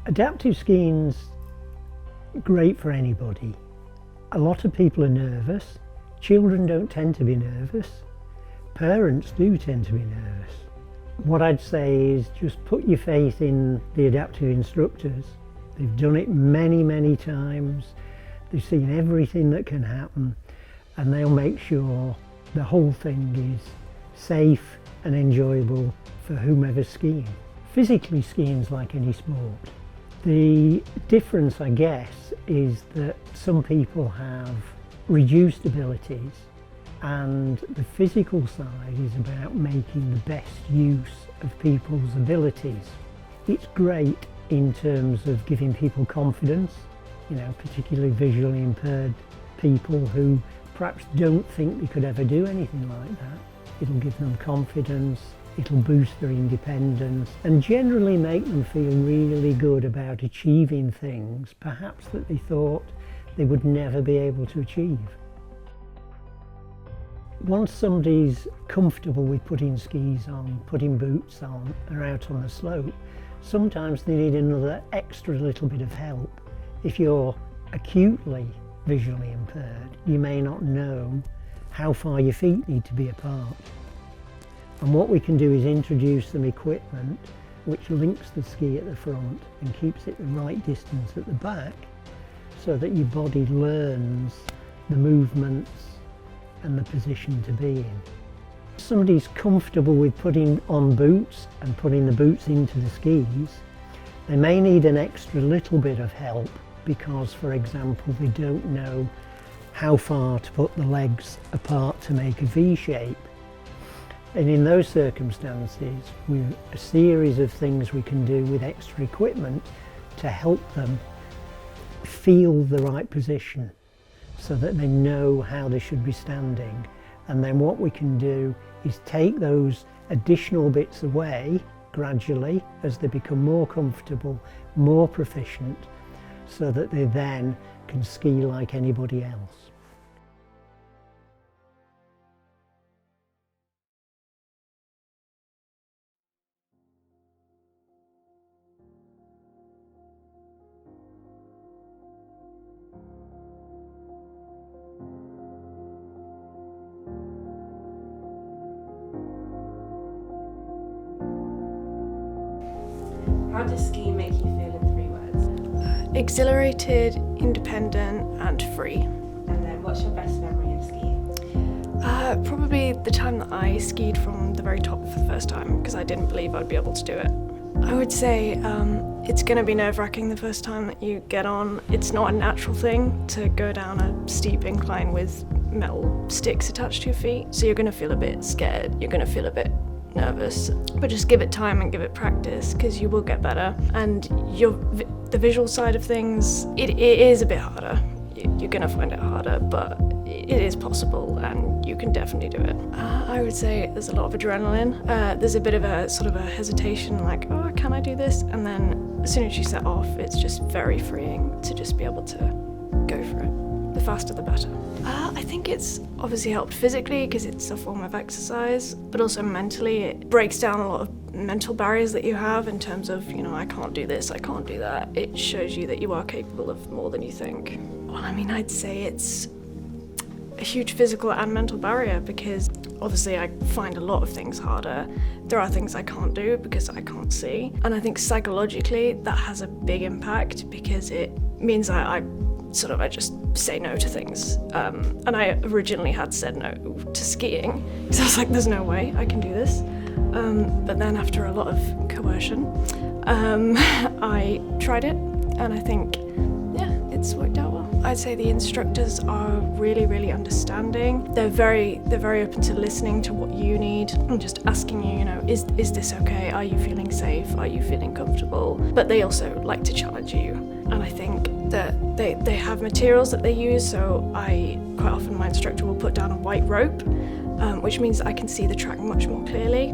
Adaptive skiing's great for anybody. A lot of people are nervous. Children don't tend to be nervous. Parents do tend to be nervous. What I'd say is just put your faith in the adaptive instructors. They've done it many, many times. They've seen everything that can happen, and they'll make sure the whole thing is safe and enjoyable for whomever's skiing. Physically, skiing's like any sport. The difference, I guess, is that some people have reduced abilities, and the physical side is about making the best use of people's abilities. It's great in terms of giving people confidence, particularly visually impaired people who perhaps don't think they could ever do anything like that. It'll give them confidence, it'll boost their independence, and generally make them feel really good about achieving things perhaps that they thought they would never be able to achieve. Once somebody's comfortable with putting skis on, putting boots on, or out on the slope, sometimes they need another extra little bit of help. If you're acutely visually impaired, you may not know how far your feet need to be apart. And what we can do is introduce some equipment which links the ski at the front and keeps it the right distance at the back, so that your body learns the movements and the position to be in. If somebody's comfortable with putting on boots and putting the boots into the skis, they may need an extra little bit of help because, for example, they don't know how far to put the legs apart to make a V shape. And in those circumstances, we've a series of things we can do with extra equipment to help them feel the right position so that they know how they should be standing. And then what we can do is take those additional bits away gradually as they become more comfortable, more proficient, so that they then can ski like anybody else. How does skiing make you feel in 3 words? Exhilarated, independent and free. And then what's your best memory of skiing? Probably the time that I skied from the very top for the first time, because I didn't believe I'd be able to do it. I would say it's going to be nerve-wracking the first time that you get on. It's not a natural thing to go down a steep incline with metal sticks attached to your feet, so you're going to feel a bit scared, you're going to feel a bit nervous, but just give it time and give it practice, because you will get better. And the visual side of things, it is a bit harder. You're gonna find it harder, but it is possible and you can definitely do it. I would say there's a lot of adrenaline. There's a bit of a sort of a hesitation, like, oh, can I do this? And then as soon as you set off, it's just very freeing to just be able to go for it. The faster the better. I think it's obviously helped physically because it's a form of exercise, but also mentally it breaks down a lot of mental barriers that you have in terms of, I can't do this, I can't do that. It shows you that you are capable of more than you think. Well, I'd say it's a huge physical and mental barrier because obviously I find a lot of things harder. There are things I can't do because I can't see. And I think psychologically that has a big impact because it means I just say no to things. And I originally had said no to skiing because I was like, there's no way I can do this. But then after a lot of coercion, I tried it and I think, it's worked out well. I'd say the instructors are really, really understanding. They're very open to listening to what you need and just asking you, is this okay? Are you feeling safe? Are you feeling comfortable? But they also like to challenge you. And I think that they have materials that they use, so quite often my instructor will put down a white rope, which means I can see the track much more clearly.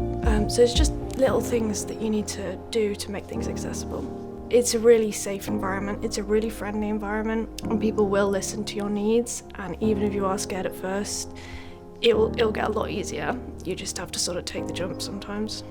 So it's just little things that you need to do to make things accessible. It's a really safe environment, it's a really friendly environment, and people will listen to your needs, and even if you are scared at first, it'll get a lot easier. You just have to sort of take the jump sometimes.